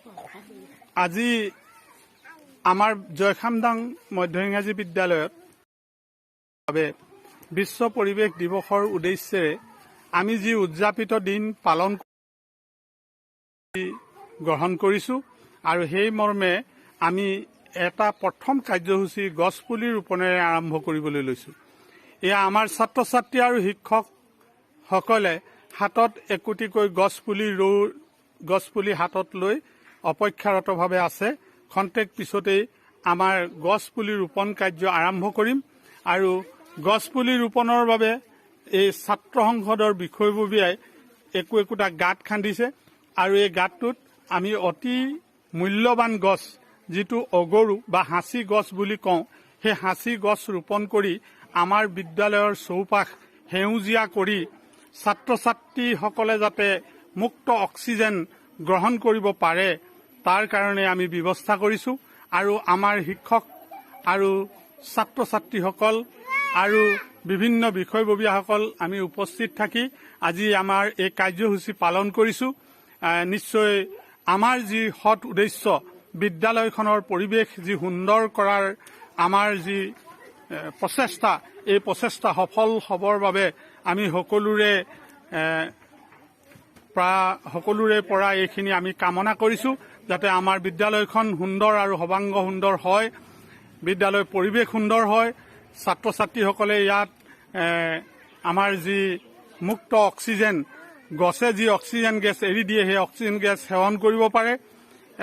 আজি আমাৰ জয়খামদাং মধ্য ইংৰাজী বিদ্যালয়ত বিশ্ব পৰিৱেশ দিৱসৰ উদ্দেশ্যেৰে আমি যি উদযাপিত দিন পালন গ্ৰহণ কৰিছোঁ আৰু সেই মৰ্মে আমি এটা প্ৰথম কাৰ্যসূচী গছপুলি ৰোপণেৰে আৰম্ভ কৰিবলৈ লৈছোঁ। এয়া আমাৰ ছাত্ৰ ছাত্ৰী আৰু শিক্ষকসকলে হাতত একোটিকৈ গছপুলি হাতত লৈ অপেক্ষাৰতভাৱে আছে। খন্তেক পিছতেই আমাৰ গছপুলি ৰোপণ কাৰ্য আৰম্ভ কৰিম আৰু গছপুলি ৰোপণৰ বাবে এই ছাত্ৰ সংসদৰ বিষয়ববীয়াই একোটা গাঁত খান্দিছে আৰু এই গাঁতটোত আমি অতি মূল্যৱান গছ যিটো অগৰু বা হাঁচি গছ বুলি কওঁ, সেই হাঁচি গছ ৰোপণ কৰি আমাৰ বিদ্যালয়ৰ চৌপাশ সেউজীয়া কৰি ছাত্ৰ ছাত্ৰীসকলে যাতে মুক্ত অক্সিজেন গ্ৰহণ কৰিব পাৰে তাৰ কাৰণে আমি ব্যৱস্থা কৰিছোঁ আৰু আমাৰ শিক্ষক আৰু ছাত্ৰ ছাত্ৰীসকল আৰু বিভিন্ন বিষয়ববীয়াসকল আমি উপস্থিত থাকি আজি আমাৰ এই কাৰ্যসূচী পালন কৰিছোঁ। নিশ্চয় আমাৰ যি সৎ উদ্দেশ্য বিদ্যালয়খনৰ পৰিৱেশ যি সুন্দৰ কৰাৰ আমাৰ যি প্ৰচেষ্টা, এই প্ৰচেষ্টা সফল হ'বৰ বাবে আমি সকলোৰে পৰা এইখিনি আমি কামনা কৰিছোঁ যাতে আমাৰ বিদ্যালয়খন সুন্দৰ আৰু সৰ্বাংগ সুন্দৰ হয়, বিদ্যালয়ৰ পৰিৱেশ সুন্দৰ হয়, ছাত্ৰ ছাত্ৰীসকলে ইয়াত আমাৰ যি মুক্ত অক্সিজেন, গছে যি অক্সিজেন গেছ এৰি দিয়ে সেই অক্সিজেন গেছ সেৱন কৰিব পাৰে,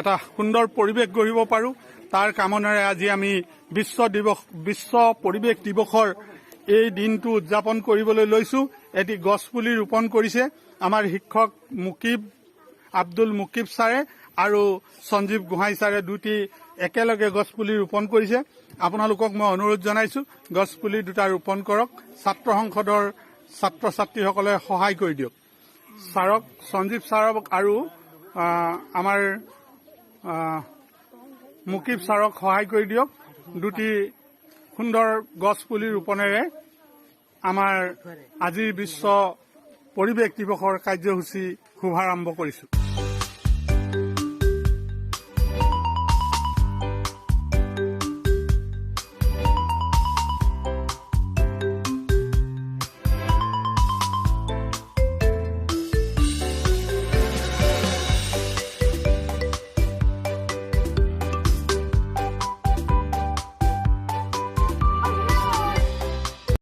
এটা সুন্দৰ পৰিৱেশ গঢ়িব পাৰোঁ। তাৰ কামনাৰে আজি আমি বিশ্ব পৰিৱেশ দিৱসৰ এই দিনটো উদযাপন কৰিবলৈ লৈছোঁ। এটি গছপুলি ৰোপণ কৰিছে আমাৰ শিক্ষক আব্দুল মুকিব ছাৰে আৰু সঞ্জীৱ গোহাঁই ছাৰে দুটি একেলগে গছপুলি ৰোপণ কৰিছে। আপোনালোকক মই অনুৰোধ জনাইছোঁ গছপুলি দুটা ৰোপণ কৰক, ছাত্ৰ সংসদৰ ছাত্ৰ ছাত্ৰীসকলে সহায় কৰি দিয়ক। ছাৰক, সঞ্জীৱ ছাৰক আৰু আমাৰ মুকিব ছাৰক সহায় কৰি দিয়ক। দুটি সুন্দৰ গছপুলি ৰোপণেৰে আমাৰ আজিৰ বিশ্ব পৰিৱেশ দিৱসৰ কাৰ্যসূচী শুভাৰম্ভ কৰিছোঁ।